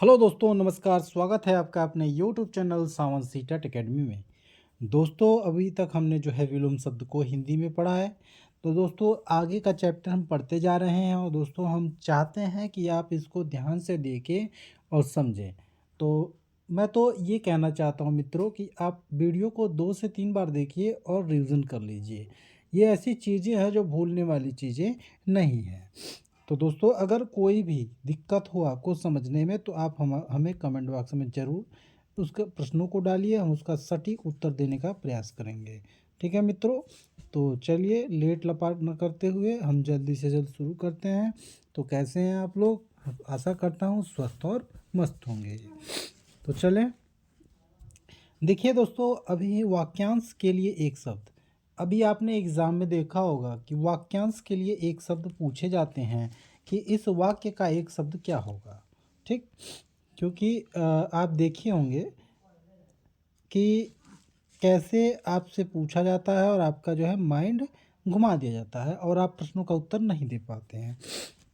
Hello दोस्तों, नमस्कार। स्वागत है आपका अपने यूट्यूब चैनल सावन सीटेट एकेडमी में। दोस्तों, अभी तक हमने जो है विलोम शब्द को हिंदी में पढ़ा है। तो दोस्तों, आगे का चैप्टर हम पढ़ते जा रहे हैं और दोस्तों हम चाहते हैं कि आप इसको ध्यान से देखें और समझें। तो मैं तो ये कहना चाहता हूँ मित्रों कि आप वीडियो को 2 से 3 बार देखिए और रिवीजन कर लीजिए। ये ऐसी चीज़ें हैं जो भूलने वाली चीज़ें नहीं हैं। तो दोस्तों, अगर कोई भी दिक्कत हो आपको समझने में तो आप हमें कमेंट बॉक्स में ज़रूर उसके प्रश्नों को डालिए। हम उसका सटीक उत्तर देने का प्रयास करेंगे। ठीक है मित्रों, तो चलिए लेट लपाट न करते हुए हम जल्दी से जल्द शुरू करते हैं। तो कैसे हैं आप लोग? आशा करता हूँ स्वस्थ और मस्त होंगे। तो चलें, देखिए दोस्तों, अभी वाक्यांश के लिए एक शब्द। अभी आपने एग्ज़ाम में देखा होगा कि वाक्यांश के लिए एक शब्द पूछे जाते हैं कि इस वाक्य का एक शब्द क्या होगा। ठीक, क्योंकि आप देखे होंगे कि कैसे आपसे पूछा जाता है और आपका जो है माइंड घुमा दिया जाता है और आप प्रश्नों का उत्तर नहीं दे पाते हैं।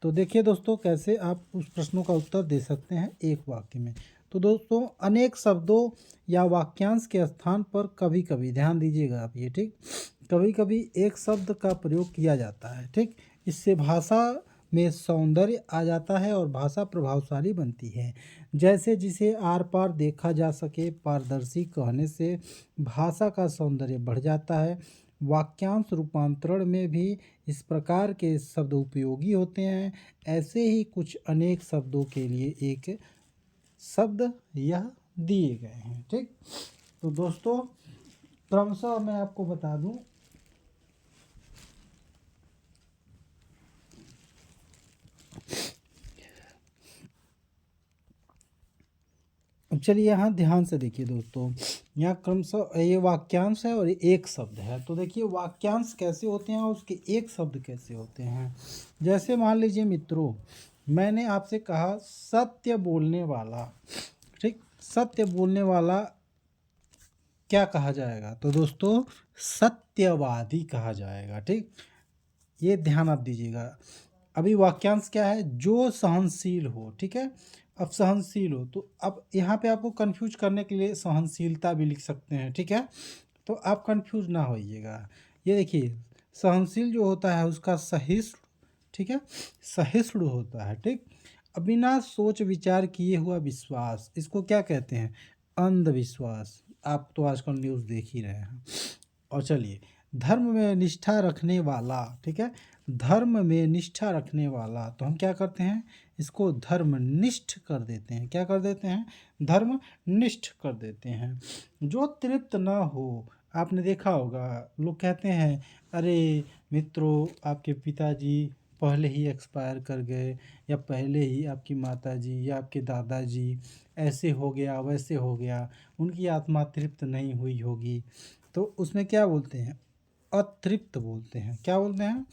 तो देखिए दोस्तों, कैसे आप उस प्रश्नों का उत्तर दे सकते हैं एक वाक्य में। तो दोस्तों, अनेक शब्दों या वाक्यांश के स्थान पर कभी कभी ध्यान दीजिएगा आप ये, ठीक, कभी कभी एक शब्द का प्रयोग किया जाता है। ठीक, इससे भाषा में सौंदर्य आ जाता है और भाषा प्रभावशाली बनती है। जैसे जिसे आर पार देखा जा सके, पारदर्शी कहने से भाषा का सौंदर्य बढ़ जाता है। वाक्यांश रूपांतरण में भी इस प्रकार के शब्द उपयोगी होते हैं। ऐसे ही कुछ अनेक शब्दों के लिए एक शब्द यह दिए गए हैं। ठीक, तो दोस्तों क्रमशः मैं आपको बता दूं, चलिए यहाँ ध्यान से देखिए दोस्तों। यहाँ क्रमशः ये वाक्यांश है और ये एक शब्द है। तो देखिए वाक्यांश कैसे होते हैं और उसके एक शब्द कैसे होते हैं। जैसे मान लीजिए मित्रों, मैंने आपसे कहा सत्य बोलने वाला। ठीक, सत्य बोलने वाला क्या कहा जाएगा? तो दोस्तों सत्यवादी कहा जाएगा। ठीक, ये ध्यान आप दीजिएगा। अभी वाक्यांश क्या है? जो सहनशील हो। ठीक है, अब सहनशील हो तो अब यहाँ पे आपको कंफ्यूज करने के लिए सहनशीलता भी लिख सकते हैं। ठीक है, तो आप कंफ्यूज ना होइएगा। ये देखिए, सहनशील जो होता है उसका सहिष्णु, ठीक है, सहिष्णु होता है। ठीक, अब बिना सोच विचार किए हुआ विश्वास, इसको क्या कहते हैं? अंधविश्वास। आप तो आजकल न्यूज़ देख ही रहे हैं। और चलिए, धर्म में निष्ठा रखने वाला। ठीक है, धर्म में निष्ठा रखने वाला, तो हम क्या करते हैं? इसको धर्मनिष्ठ कर देते हैं। क्या कर देते हैं? धर्मनिष्ठ कर देते हैं। जो तृप्त ना हो, आपने देखा होगा लोग कहते हैं अरे मित्रों, आपके पिताजी पहले ही एक्सपायर कर गए, या पहले ही आपकी माताजी या आपके दादाजी ऐसे हो गया वैसे हो गया, उनकी आत्मा तृप्त नहीं हुई होगी। तो उसमें क्या बोलते हैं? अतृप्त बोलते हैं। क्या बोलते हैं?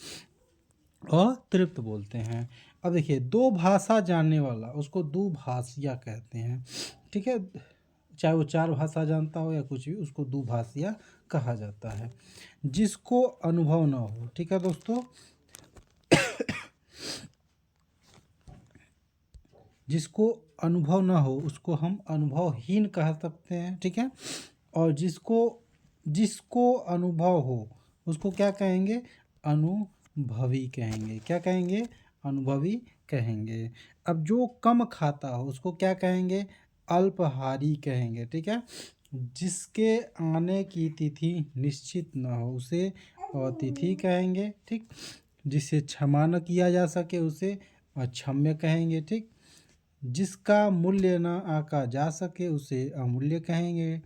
अतृप्त बोलते हैं। अब देखिए, दो भाषा जानने वाला, उसको दुभाषिया कहते हैं। ठीक है, चाहे वो 4 भाषा जानता हो या कुछ भी, उसको दुभाषिया कहा जाता है। जिसको अनुभव ना हो। ठीक है दोस्तों, जिसको अनुभव ना हो उसको हम अनुभवहीन कह सकते हैं। ठीक है, और जिसको जिसको अनुभव हो उसको क्या कहेंगे? अनुभवी कहेंगे। क्या कहेंगे? अनुभवी कहेंगे। अब जो कम खाता हो उसको क्या कहेंगे? अल्पाहारी कहेंगे। ठीक है, जिसके आने की तिथि निश्चित न हो उसे अतिथि कहेंगे। ठीक, जिसे क्षमा न किया जा सके उसे अक्षम्य कहेंगे। ठीक, जिसका मूल्य न आंका जा सके उसे अमूल्य कहेंगे।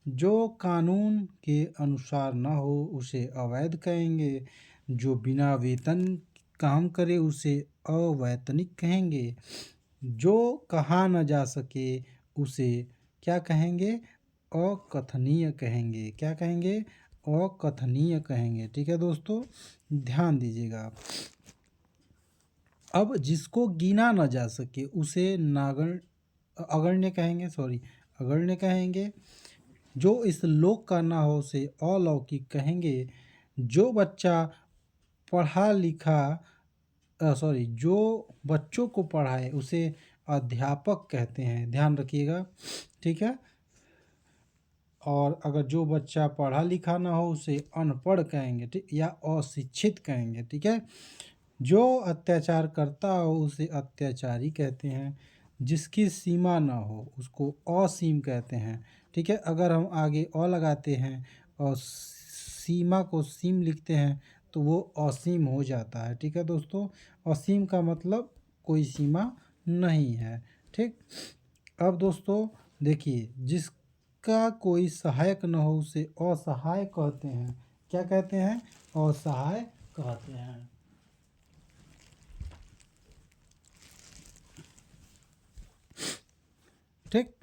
जो कानून के अनुसार न हो उसे अवैध कहेंगे। जो बिना वेतन काम करे उसे अवैतनिक कहेंगे। जो कहा न जा सके उसे क्या कहेंगे? अकथनीय कहेंगे। क्या कहेंगे? अकथनीय कहेंगे। ठीक है दोस्तों, ध्यान दीजिएगा आप। अब जिसको गिना न जा सके उसे अगण्य कहेंगे, सॉरी, अगण्य कहेंगे। जो इस लोक का ना हो उसे अलौकिक कहेंगे। जो बच्चा पढ़ा लिखा, सॉरी, जो बच्चों को पढ़ाए उसे अध्यापक कहते हैं, ध्यान रखिएगा, ठीक है। और अगर जो बच्चा पढ़ा लिखा ना हो उसे अनपढ़ कहेंगे, ठीक, या अशिक्षित कहेंगे, ठीक है। जो अत्याचार करता हो उसे अत्याचारी कहते हैं। जिसकी सीमा ना हो उसको असीम कहते हैं, ठीक है। अगर हम आगे अ लगाते हैं और सीमा को सीम लिखते हैं तो वो असीम हो जाता है, ठीक है दोस्तों। असीम का मतलब कोई सीमा नहीं है, ठीक। अब दोस्तों देखिए, जिसका कोई सहायक न हो उसे असहाय कहते हैं। क्या कहते हैं? असहाय कहते हैं, ठीक।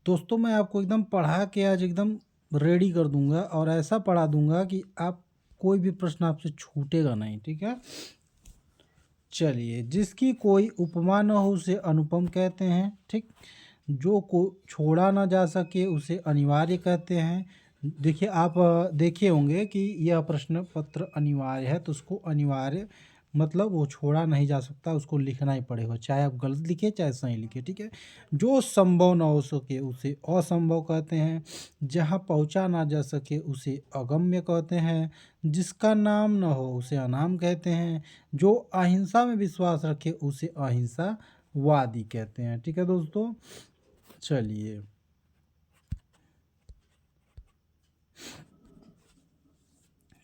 दोस्तों मैं आपको एकदम पढ़ा के आज एकदम रेडी कर दूंगा और ऐसा पढ़ा दूंगा कि आप कोई भी प्रश्न आपसे छूटेगा नहीं, ठीक है। चलिए, जिसकी कोई उपमा न हो उसे अनुपम कहते हैं, ठीक। जो को छोड़ा ना जा सके उसे अनिवार्य कहते हैं। देखिए आप देखे होंगे कि यह प्रश्न पत्र अनिवार्य है, तो उसको अनिवार्य मतलब वो छोड़ा नहीं जा सकता, उसको लिखना ही पड़ेगा, चाहे आप गलत लिखे चाहे सही लिखे, ठीक है। जो संभव ना हो सके उसे असंभव कहते हैं। जहाँ पहुँचा ना जा सके उसे अगम्य कहते हैं। जिसका नाम न हो उसे अनाम कहते हैं। जो अहिंसा में विश्वास रखे उसे अहिंसावादी कहते हैं, ठीक है दोस्तों। चलिए,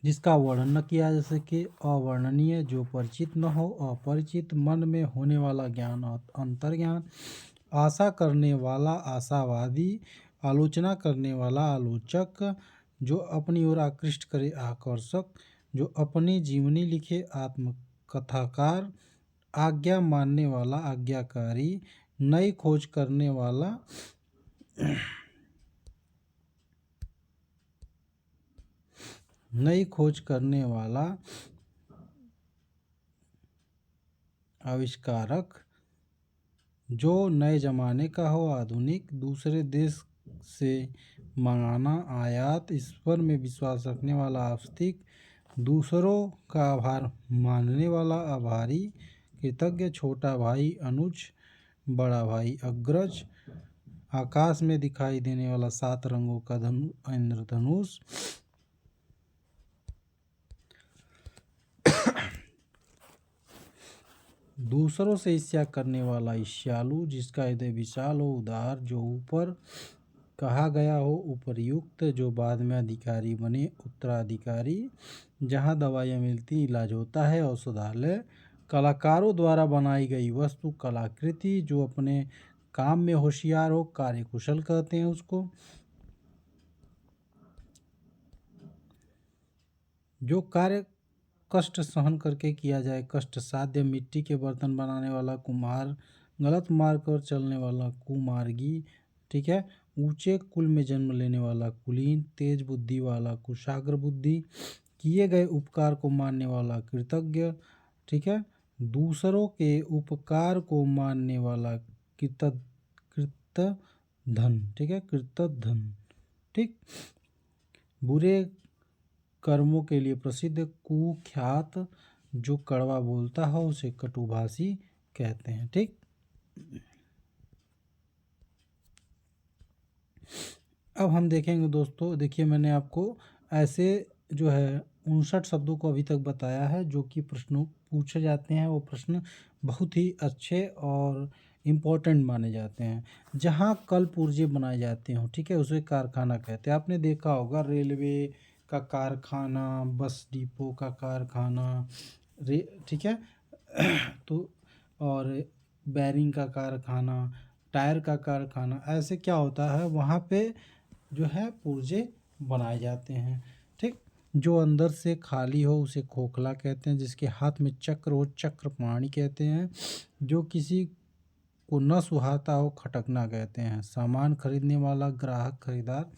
जिसका वर्णन न किया जा सके अवर्णनीय। जो परिचित न हो अपरिचित। मन में होने वाला ज्ञान अंतर्ज्ञान। आशा करने वाला आशावादी। आलोचना करने वाला आलोचक। जो अपनी ओर आकृष्ट करे आकर्षक। जो अपनी जीवनी लिखे आत्मकथाकार। आज्ञा मानने वाला आज्ञाकारी। नई खोज करने वाला नई खोज करने वाला आविष्कारक। जो नए ज़माने का हो आधुनिक। दूसरे देश से मंगाना आयात। ईश्वर में विश्वास रखने वाला आस्तिक। दूसरों का आभार मानने वाला आभारी। कृतज्ञ। छोटा भाई अनुज, बड़ा भाई अग्रज। आकाश में दिखाई देने वाला 7 रंगों का इंद्रधनुष। दूसरों से ईर्ष्या करने वाला ईर्ष्यालु। जिसका हृदय विशाल हो उदार। जो ऊपर कहा गया हो उपर्युक्त। जो बाद में अधिकारी बने उत्तराधिकारी। जहाँ दवाइयाँ मिलती इलाज होता है औषधालय। कलाकारों द्वारा बनाई गई वस्तु कलाकृति। जो अपने काम में होशियार हो कार्यकुशल कहते हैं उसको। जो कार्य कष्ट सहन करके किया जाए कष्ट साध्य। मिट्टी के बर्तन बनाने वाला कुम्हार। गलत मार्ग पर चलने वाला कुमार्गी, ठीक है। ऊंचे कुल में जन्म लेने वाला कुलीन। तेज बुद्धि वाला कुशाग्र बुद्धि। किए गए उपकार को मानने वाला कृतज्ञ, ठीक है। दूसरों के उपकार को मानने वाला कृतधन, ठीक है, कृतधन, ठीक। बुरे कर्मों के लिए प्रसिद्ध कुख्यात। जो कड़वा बोलता हो उसे कटुभाषी कहते हैं, ठीक। अब हम देखेंगे दोस्तों, देखिए मैंने आपको ऐसे जो है 59 शब्दों को अभी तक बताया है जो कि प्रश्नों पूछे जाते हैं। वो प्रश्न बहुत ही अच्छे और इम्पोर्टेंट माने जाते हैं। जहाँ कल पुर्जे बनाए जाते हों, ठीक है, उसे कारखाना कहते हैं। आपने देखा होगा रेलवे का कारखाना, बस डिपो का कारखाना, ठीक है। तो और बैरिंग का कारखाना, टायर का कारखाना, ऐसे क्या होता है वहाँ पे जो है पुर्जे बनाए जाते हैं, ठीक। जो अंदर से खाली हो उसे खोखला कहते हैं। जिसके हाथ में चक्र हो चक्रपाणी कहते हैं। जो किसी को न सुहाता हो खटकना कहते हैं। सामान खरीदने वाला ग्राहक खरीदार।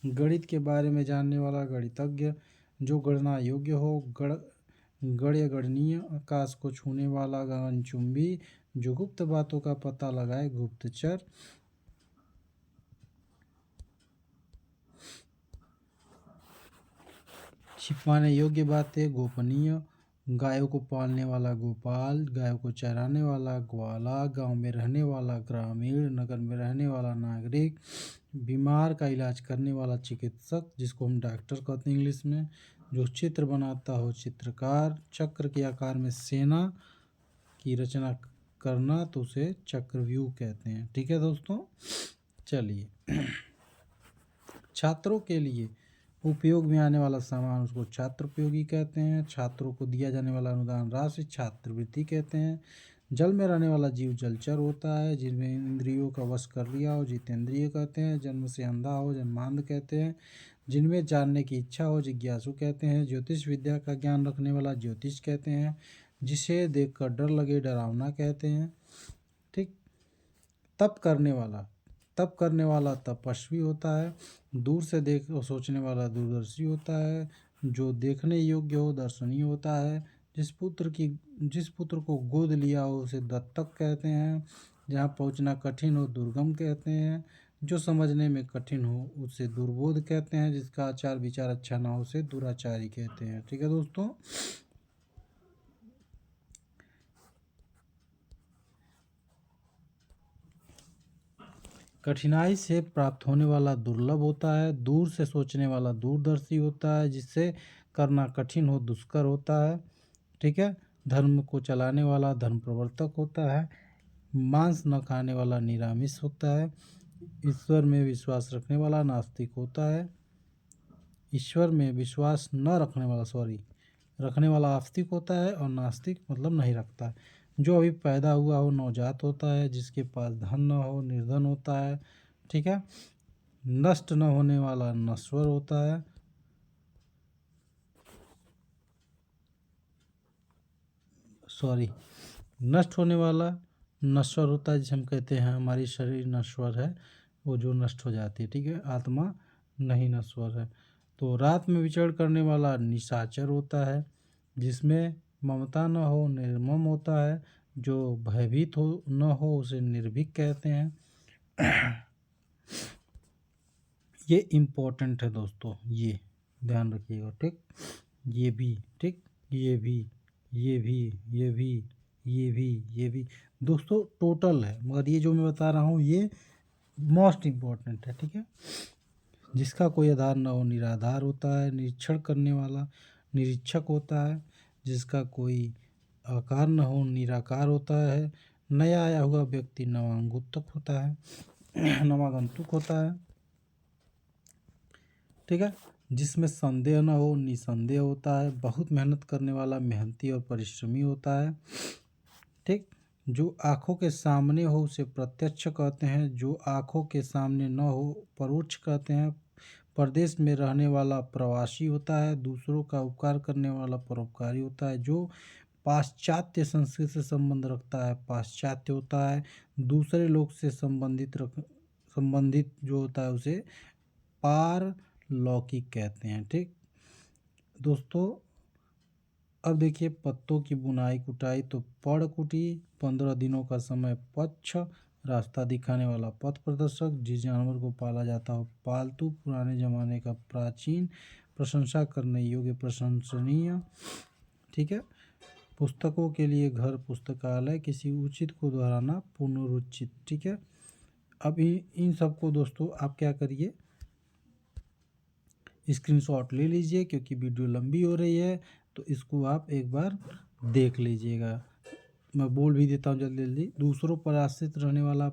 गणित के बारे में जानने वाला गणितज्ञ। जो गणना योग्य हो गण्य गणनीय। आकाश को छूने वाला गगनचुंबी। जो गुप्त बातों का पता लगाए गुप्तचर। छिपाने योग्य बातें गोपनीय। गायों को पालने वाला गोपाल, गायों को चराने वाला ग्वाला, गांव में रहने वाला ग्रामीण, नगर में रहने वाला नागरिक, बीमार का इलाज करने वाला चिकित्सक जिसको हम डॉक्टर कहते हैं इंग्लिश में, जो चित्र बनाता हो चित्रकार, चक्र के आकार में सेना की रचना करना तो उसे चक्रव्यूह कहते हैं। ठीक है दोस्तों, चलिए छात्रों के लिए उपयोग में आने वाला सामान उसको छात्र उपयोगी कहते हैं। छात्रों को दिया जाने वाला अनुदान राशि छात्रवृत्ति कहते हैं। जल में रहने वाला जीव जलचर होता है। जिनमें इंद्रियों का वश कर लिया हो जितेंद्रिय कहते हैं। जन्म से अंधा हो जन्मांध कहते हैं। जिनमें जानने की इच्छा हो जिज्ञासु कहते हैं। ज्योतिष विद्या का ज्ञान रखने वाला ज्योतिष कहते हैं। जिसे देखकर डर लगे डरावना कहते हैं। ठीक। तप करने वाला तपस्वी होता है। दूर से देख सोचने वाला दूरदर्शी होता है। जो देखने योग्य हो दर्शनीय होता है। जिस पुत्र को गोद लिया हो उसे दत्तक कहते हैं। जहाँ पहुँचना कठिन हो दुर्गम कहते हैं। जो समझने में कठिन हो उसे दुर्बोध कहते हैं। जिसका आचार विचार अच्छा ना हो उसे दुराचारी कहते हैं। ठीक है दोस्तों, कठिनाई से प्राप्त होने वाला दुर्लभ होता है। दूर से सोचने वाला दूरदर्शी होता है। जिससे करना कठिन हो दुष्कर होता है। ठीक है। धर्म को चलाने वाला धर्म प्रवर्तक होता है। मांस न खाने वाला निरामिष होता है। ईश्वर में विश्वास रखने वाला नास्तिक होता है। ईश्वर में विश्वास न रखने वाला आस्तिक होता है। और नास्तिक मतलब नहीं रखता। जो अभी पैदा हुआ हो नवजात होता है। जिसके पास धन न हो निर्धन होता है। ठीक है। नष्ट न होने वाला नश्वर होता है। नष्ट होने वाला नश्वर होता है। जिसे हम कहते हैं हमारी शरीर नश्वर है, वो जो नष्ट हो जाती है। ठीक है। आत्मा नहीं नश्वर है। तो रात में विचरण करने वाला निशाचर होता है। जिसमें ममता न हो निर्मम होता है। जो भयभीत हो न हो उसे निर्भीक कहते हैं। ये इम्पोर्टेंट है दोस्तों, ये ध्यान रखिएगा। ठीक, ये भी ठीक, ये भी ये भी ये भी ये भी ये भी दोस्तों टोटल है, मगर ये जो मैं बता रहा हूँ ये मोस्ट इम्पोर्टेंट है। ठीक है। जिसका कोई आधार न हो निराधार होता है। निरीक्षण करने वाला निरीक्षक होता है। जिसका कोई आकार न हो निराकार होता है। नया आया हुआ व्यक्ति नवागंतुक होता है। ठीक है। जिसमें संदेह न हो निसंदेह होता है। बहुत मेहनत करने वाला मेहनती और परिश्रमी होता है। ठीक। जो आँखों के सामने हो उसे प्रत्यक्ष कहते हैं। जो आँखों के सामने न हो परोक्ष कहते हैं। परदेश में रहने वाला प्रवासी होता है। दूसरों का उपकार करने वाला परोपकारी होता है। जो पाश्चात्य संस्कृति से संबंध रखता है पाश्चात्य होता है। दूसरे लोग से संबंधित जो होता है उसे पारलौकिक कहते हैं। ठीक दोस्तों, अब देखिए पत्तों की बुनाई कुटाई तो पड़ कुटी 15 दिनों का समय पक्ष रास्ता दिखाने वाला पथ प्रदर्शक। जिस जानवर को पाला जाता हो पालतू पुराने जमाने का प्राचीन प्रशंसा करने योग्य प्रशंसनीय। ठीक है। पुस्तकों के लिए घर पुस्तकालय किसी उचित को दोहराना पुनरुचित। ठीक है। अब इन सबको दोस्तों आप क्या करिए स्क्रीनशॉट ले लीजिए क्योंकि वीडियो लंबी हो रही है, तो इसको आप एक बार देख लीजिएगा। मैं बोल भी देता हूँ जल्दी जल्दी। दूसरों पर आश्रित रहने वाला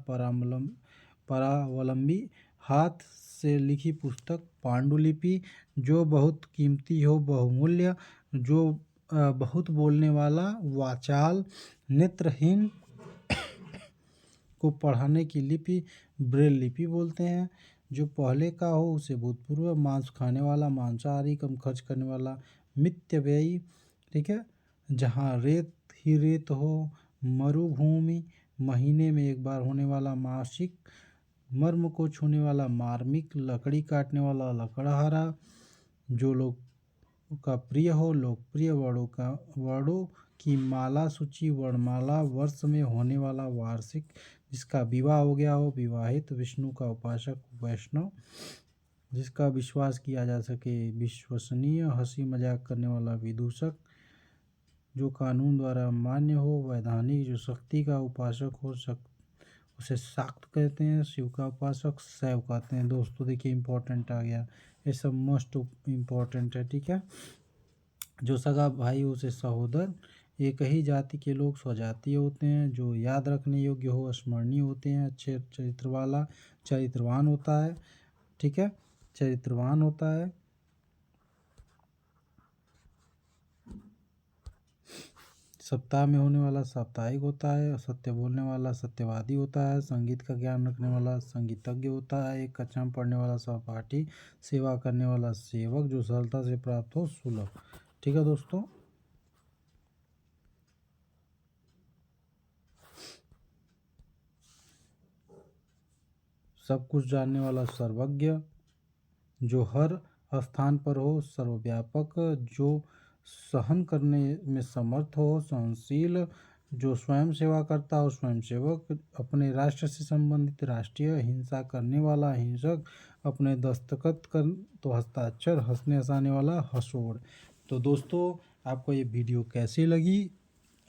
परावलंबी। हाथ से लिखी पुस्तक पांडुलिपि। जो बहुत कीमती हो बहुमूल्य। जो बहुत बोलने वाला वाचाल। नेत्रहीन को पढ़ाने की लिपि ब्रेल लिपि बोलते हैं। जो पहले का हो उसे भूतपूर्व। मांस खाने वाला मांसाहारी। कम खर्च करने वाला मितव्ययी। ठीक है। जहाँ रेत ही रेत हो मरुभूमि। महीने में एक बार होने वाला मासिक। मर्म को छूने वाला मार्मिक। लकड़ी काटने वाला लकड़हारा। जो लोग का प्रिय हो लोकप्रिय। वर्णों की माला सूची वर्णमाला। वर्ष में होने वाला वार्षिक। जिसका विवाह हो गया हो विवाहित। विष्णु का उपासक वैष्णव। जिसका विश्वास किया जा सके विश्वसनीय। हंसी मजाक करने वाला विदूषक। जो कानून द्वारा मान्य हो, वैधानिक जो शक्ति का उपासक हो उसे शाक्त कहते हैं, शिव का उपासक शैव कहते हैं। दोस्तों देखिए इंपॉर्टेंट आ गया, ये सब मोस्ट इम्पॉर्टेंट है, ठीक है। जो सगा भाई हो उसे सहोदर, एक ही जाति के लोग स्वजातीय होते हैं, जो याद रखने योग्य हो, स्मरणीय होते हैं, अच्छे चरित्र वाला चरित्रवान होता है, ठीक है, चरित्रवान होता है। सप्ताह में होने वाला साप्ताहिक होता है, सत्य बोलने वाला सत्यवादी होता है, संगीत का ज्ञान रखने वाला संगीतज्ञ होता है, एक कक्षा में पढ़ने वाला सहपाठी, सेवा करने वाला सेवक, जो सरलता से प्राप्त हो सुलभ, ठीक है दोस्तों। सब कुछ जानने वाला सर्वज्ञ, जो हर स्थान पर हो, सर्वव्यापक, जो सहन करने में समर्थ हो, सहनशील, जो स्वयं सेवा करता हो, स्वयंसेवक, अपने राष्ट्र से संबंधित राष्ट्रीय, हिंसा करने वाला हिंसक, अपने दस्तखत कर तो हस्ताक्षर, हंसने हंसाने वाला हंसोड़। तो दोस्तों आपको ये वीडियो कैसी लगी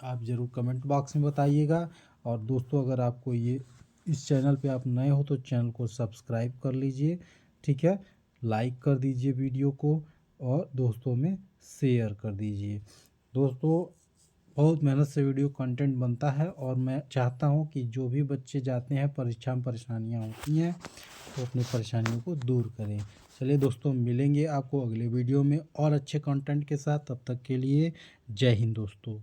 आप ज़रूर कमेंट बॉक्स में बताइएगा। और दोस्तों अगर आपको ये इस चैनल पे आप नए हो तो चैनल को सब्सक्राइब कर लीजिए, ठीक है, लाइक कर दीजिए वीडियो को और दोस्तों में शेयर कर दीजिए। दोस्तों बहुत मेहनत से वीडियो कंटेंट बनता है और मैं चाहता हूं कि जो भी बच्चे जाते हैं परीक्षा में परेशानियां होती हैं तो अपनी परेशानियों को दूर करें। चलिए दोस्तों मिलेंगे आपको अगले वीडियो में और अच्छे कंटेंट के साथ, तब तक के लिए जय हिंद दोस्तों।